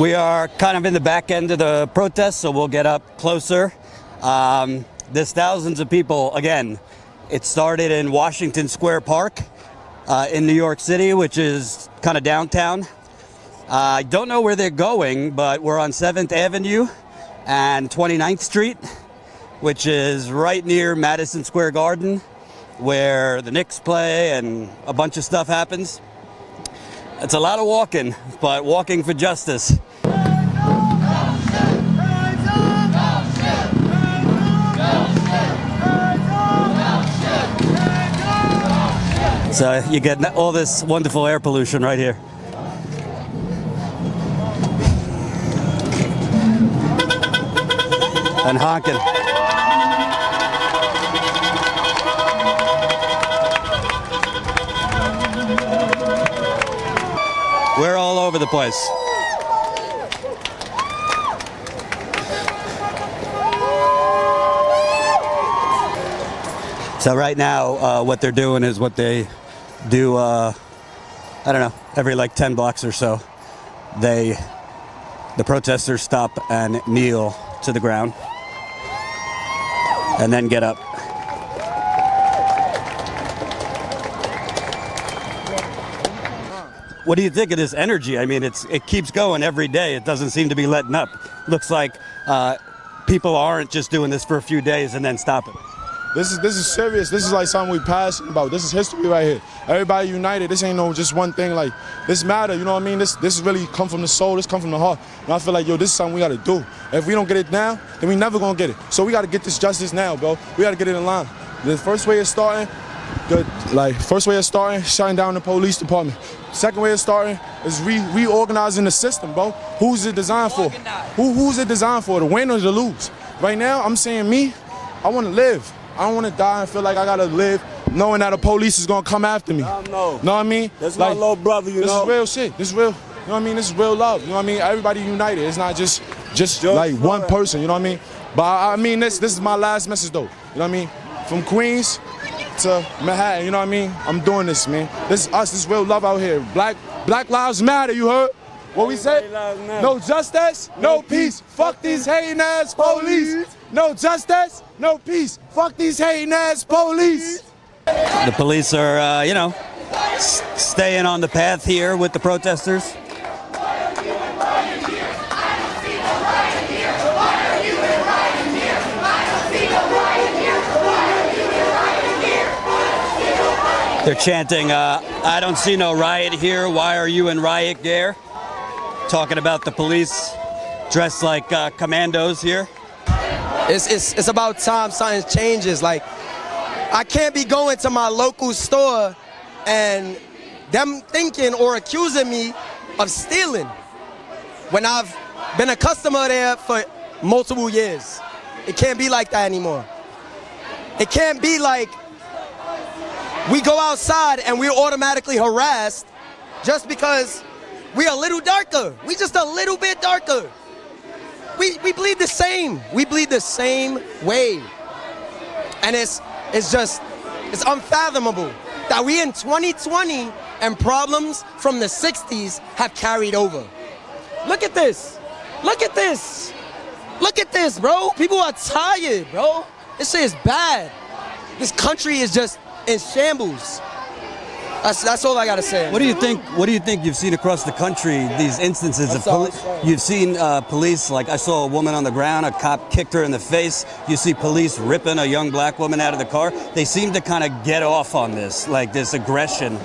We are kind of in the back end of the protest, so we'll get up closer. There's thousands of people. Again, it started in Washington Square Park in New York City, which is kind of downtown. I don't know where they're going, but we're on 7th Avenue and 29th Street, which is right near Madison Square Garden, where the Knicks play and a bunch of stuff happens. It's a lot of walking, but walking for justice. So you get all this wonderful air pollution right here. And honking. We're all over the place. So right now, what they're doing is what they do, I don't know, every like 10 blocks or so. The protesters stop and kneel to the ground and then get up. What do you think of this energy? I mean, it keeps going every day. It doesn't seem to be letting up. Looks like people aren't just doing this for a few days and then stopping. This is serious. This is like something we passionate about. This is history right here. Everybody united. This ain't no just one thing. Like, this matter. You know what I mean? This really come from the soul. This come from the heart. And I feel like, yo, this is something we got to do. If we don't get it now, then we never gonna get it. So we got to get this justice now, bro. We got to get it in line. The first way of starting, shutting down the police department. Second way of starting is reorganizing the system, bro. Who's it designed for? Who's it designed for? To win or to lose? Right now, I'm saying me. I want to live. I don't want to die and feel like I gotta live knowing that the police is gonna come after me. No. Know what I mean? That's like, my little brother, you know? This is real shit. This is real, you know what I mean? This is real love, you know what I mean? Everybody united. It's not just like one person, you know what I mean? But I mean, this is my last message though, you know what I mean? From Queens to Manhattan, you know what I mean? I'm doing this, man. This is us, this is real love out here. Black lives matter, you heard? What we say? No justice, no peace. Fuck these hating ass police. No justice, no peace. Fuck these hating ass police. The police are, you know, staying on the path here with the protesters. They're chanting, I don't see no riot here. Why are you in riot gear? Talking about the police dressed like commandos here. It's about time something changes. Like, I can't be going to my local store and them thinking or accusing me of stealing when I've been a customer there for multiple years. It can't be like that anymore. It can't be like we go outside and we're automatically harassed just because we're a little darker. We just a little bit darker. We bleed the same. We bleed the same way. And it's unfathomable that we in 2020 and problems from the 60s have carried over. Look at this. Look at this. Look at this, bro. People are tired, bro. This shit is bad. This country is just in shambles. That's all I gotta say. What do you think? What do you think you've seen across the country? These instances of police. You've seen police. Like, I saw a woman on the ground. A cop kicked her in the face. You see police ripping a young black woman out of the car. They seem to kind of get off on this, like this aggression.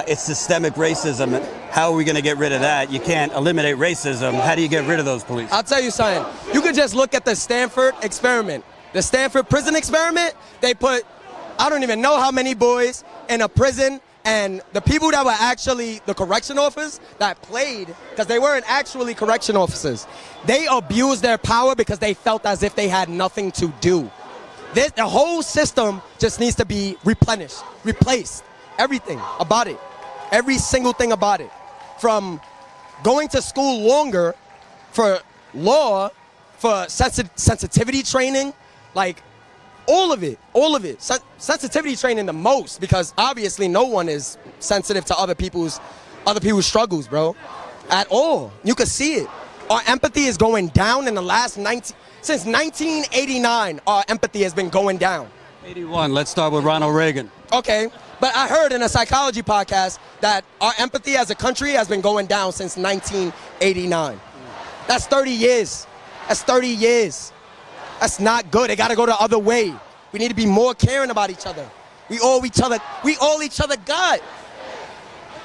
It's systemic racism. How are we going to get rid of that? You can't eliminate racism. How do you get rid of those police? I'll tell you something. You could just look at the Stanford experiment. The Stanford prison experiment. They put, I don't even know how many boys in a prison. And the people that were actually the correction officers that played, because they weren't actually correction officers, they abused their power because they felt as if they had nothing to do. The whole system just needs to be replenished, replaced. Everything about it. Every single thing about it. From going to school longer for law, for sensitivity training, like, all of it. Sensitivity training the most, because obviously no one is sensitive to other people's struggles, bro. At all. You could see it. Our empathy is going down in the last since 1989, our empathy has been going down. 81, let's start with Ronald Reagan. Okay, but I heard in a psychology podcast that our empathy as a country has been going down since 1989. That's 30 years. That's 30 years. That's not good. It got to go the other way. We need to be more caring about each other. We all each other God.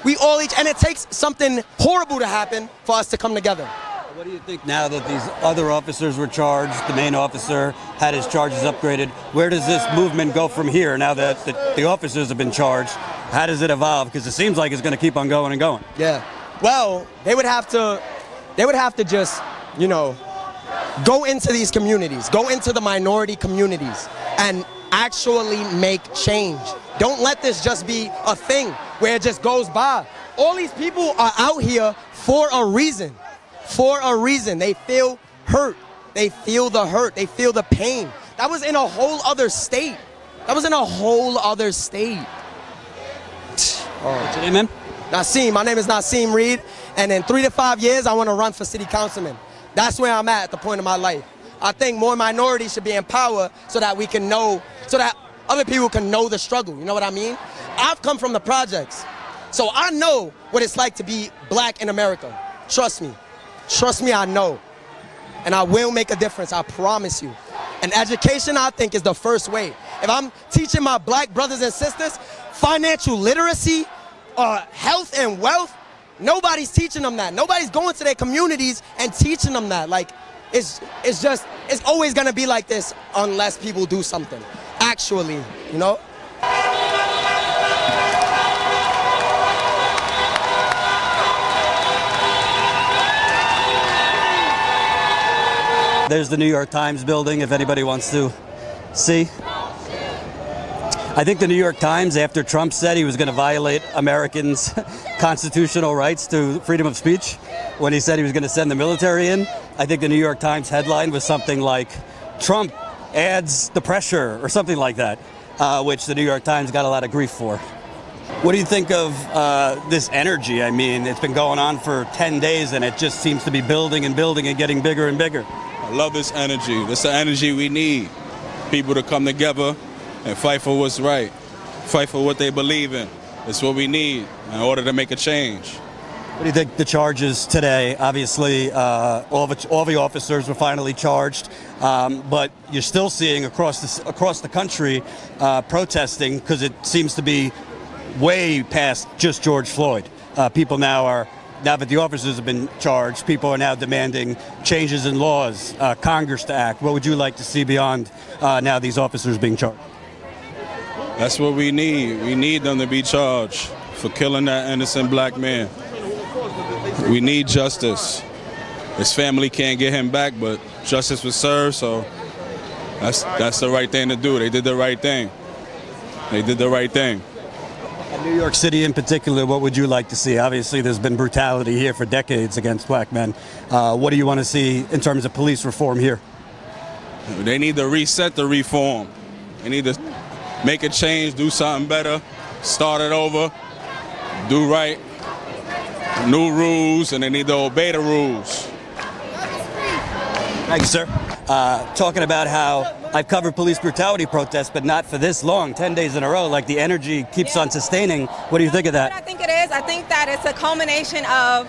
And it takes something horrible to happen for us to come together. What do you think now that these other officers were charged, the main officer had his charges upgraded? Where does this movement go from here now that the officers have been charged? How does it evolve? Because it seems like it's going to keep on going and going. Yeah. Well, they would have to just, you know, go into these communities, go into the minority communities and actually make change. Don't let this just be a thing where it just goes by. All these people are out here for a reason. For a reason. They feel hurt. They feel the hurt. They feel the pain. That was in a whole other state. What's your name, man? Naseem. My name is Naseem Reed. And in 3 to 5 years, I want to run for city councilman. That's where I'm at the point of my life. I think more minorities should be in power so that we can know, so that other people can know the struggle. You know what I mean? I've come from the projects. So I know what it's like to be black in America. Trust me. Trust me, I know. And I will make a difference, I promise you. And education, I think, is the first way. If I'm teaching my black brothers and sisters financial literacy, health and wealth, nobody's teaching them that. Nobody's going to their communities and teaching them that. Like, it's always gonna be like this unless people do something. Actually, you know? There's the New York Times building, if anybody wants to see. I think the New York Times, after Trump said he was going to violate Americans' constitutional rights to freedom of speech, when he said he was going to send the military in, I think the New York Times headline was something like, Trump adds the pressure, or something like that, which the New York Times got a lot of grief for. What do you think of this energy? I mean, it's been going on for 10 days and it just seems to be building and building and getting bigger and bigger. I love this energy. This is the energy we need. People to come together and fight for what's right. Fight for what they believe in. It's what we need in order to make a change. What do you think the charges today? Obviously, all the officers were finally charged, but you're still seeing across the country protesting because it seems to be way past just George Floyd. People now that the officers have been charged, people are now demanding changes in laws, Congress to act. What would you like to see beyond now these officers being charged? That's what we need. We need them to be charged for killing that innocent black man. We need justice. His family can't get him back, but justice was served, so that's the right thing to do. They did the right thing. They did the right thing. In New York City in particular, what would you like to see? Obviously, there's been brutality here for decades against black men. What do you want to see in terms of police reform here? They need to reset the reform. They need to make a change, do something better, start it over, do right, new rules, and they need to obey the rules. Thank you, sir. Talking about how I've covered police brutality protests, but not for this long, 10 days in a row, like the energy keeps on sustaining. What do you think of that? I think it is. I think that it's a culmination of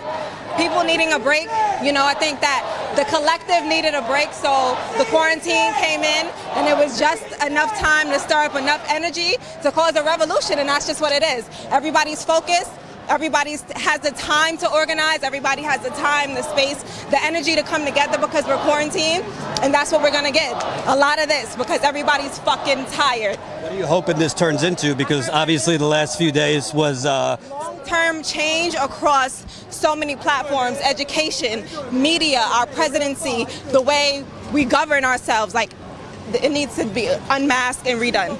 people needing a break. You know, I think that the collective needed a break, so the quarantine came in, and it was just enough time to stir up enough energy to cause a revolution, and that's just what it is. Everybody's focused. Everybody has the time to organize. Everybody has the time, the space, the energy to come together because we're quarantined. And that's what we're going to get. A lot of this because everybody's fucking tired. What are you hoping this turns into? Because obviously the last few days was... long-term change across so many platforms, education, media, our presidency, the way we govern ourselves. Like, it needs to be unmasked and redone.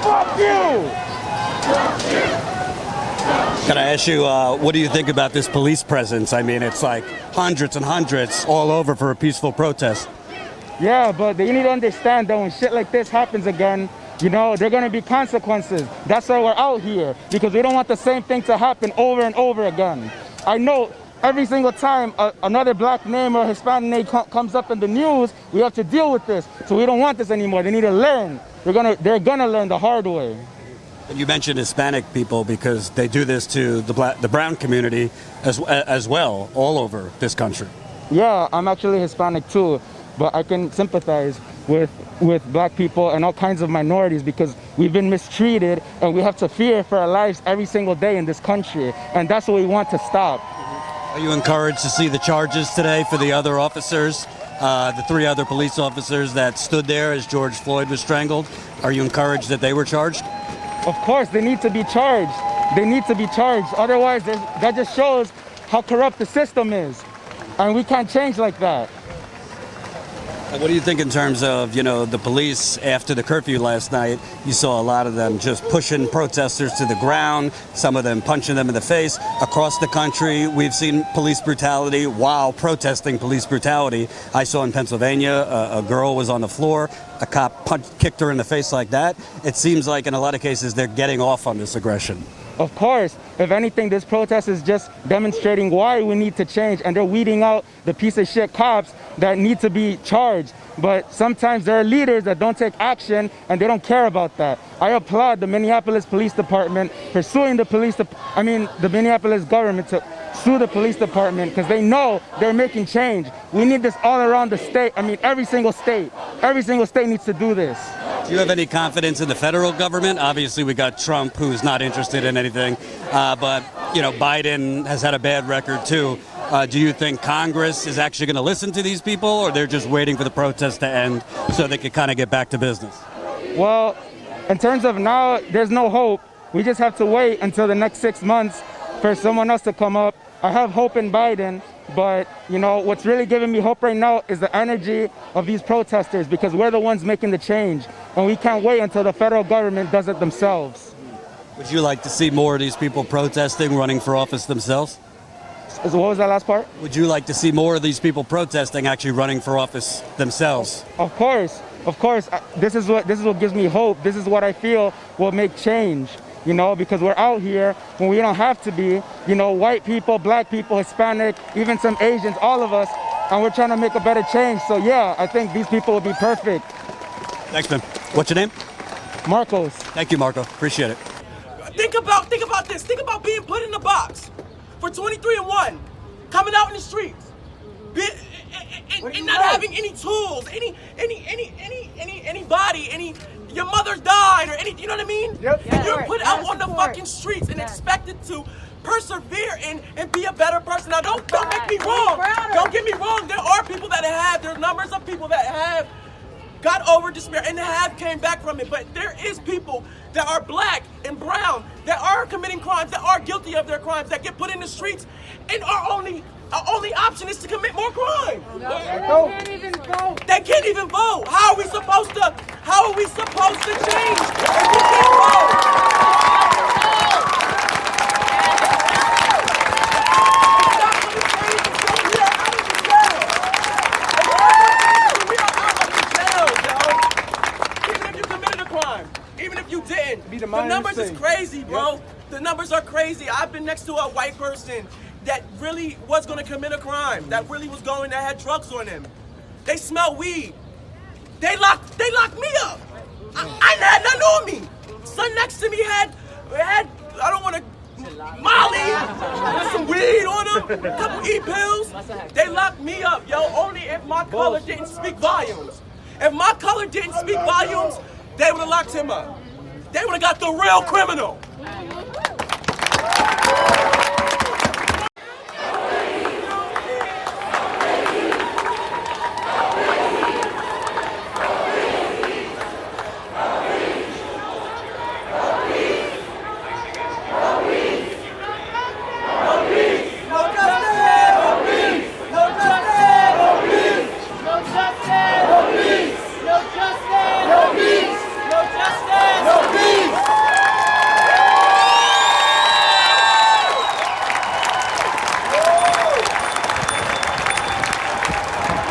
Fuck you! Can I ask you, what do you think about this police presence? I mean, it's like hundreds and hundreds all over for a peaceful protest. Yeah, but you need to understand that when shit like this happens again, You know, there are going to be consequences. That's why we're out here, because we don't want the same thing to happen over and over again. I know every single time another black name or Hispanic name comes up in the news, we have to deal with this. So we don't want this anymore. They need to learn. They're gonna learn the hard way. And you mentioned Hispanic people because they do this to the brown community as well, all over this country. Yeah, I'm actually Hispanic too, but I can sympathize with black people and all kinds of minorities because we've been mistreated and we have to fear for our lives every single day in this country, and that's what we want to stop. Are you encouraged to see the charges today for the other officers, the 3 other police officers that stood there as George Floyd was strangled? Are you encouraged that they were charged? Of course, they need to be charged. They need to be charged. Otherwise, that just shows how corrupt the system is, and we can't change like that. What do you think in terms of, the police after the curfew last night? You saw a lot of them just pushing protesters to the ground, some of them punching them in the face. Across the country, we've seen police brutality while protesting police brutality. I saw in Pennsylvania, a girl was on the floor, a cop kicked her in the face like that. It seems like in a lot of cases they're getting off on this aggression. Of course, if anything, this protest is just demonstrating why we need to change, and they're weeding out the piece of shit cops that need to be charged. But sometimes there are leaders that don't take action and they don't care about that. I applaud the Minneapolis Police Department for suing the Minneapolis government to sue the police department because they know they're making change. We need this all around the state. Every single state. Every single state needs to do this. Do you have any confidence in the federal government? Obviously, we got Trump, who's not interested in anything, but Biden has had a bad record too. Do you think Congress is actually going to listen to these people, or they're just waiting for the protest to end so they can kind of get back to business? Well, in terms of now, there's no hope. We just have to wait until the next 6 months for someone else to come up. I have hope in Biden, but what's really giving me hope right now is the energy of these protesters, because we're the ones making the change, and we can't wait until the federal government does it themselves. Would you like to see more of these people protesting, running for office themselves? What was that last part? Would you like to see more of these people protesting, actually running for office themselves? Of course. This is what gives me hope. This is what I feel will make change. Because we're out here when we don't have to be, white people, black people, Hispanic, even some Asians, all of us, and we're trying to make a better change. So yeah, I think these people will be perfect. Thanks, man. What's your name? Marcos. Thank you, Marco. Appreciate it. Think about this. Think about being put in the box for 23-1, coming out in the streets, and not having any tools, anybody, your mother died or anything, you know what I mean? Yep. And you're put out on the fucking streets and expected to persevere and be a better person. Now, don't make me wrong. Don't get me wrong. There are people that there are numbers of people that have got over despair and have came back from it. But there is people that are black and brown that are committing crimes, that are guilty of their crimes, that get put in the streets, and our only option is to commit more crime. They can't even vote. They can't even vote. How are we supposed to change if we can't vote? The numbers is crazy, bro. Yep. The numbers are crazy. I've been next to a white person that really was going to commit a crime, that had drugs on him. They smell weed. They locked me up. I had nothing on me. Son next to me had I don't want to, Molly, some weed on him, a couple E-pills. They locked me up, yo, only if my color didn't speak volumes. If my color didn't speak volumes, they would have locked him up. They would have got the real criminal.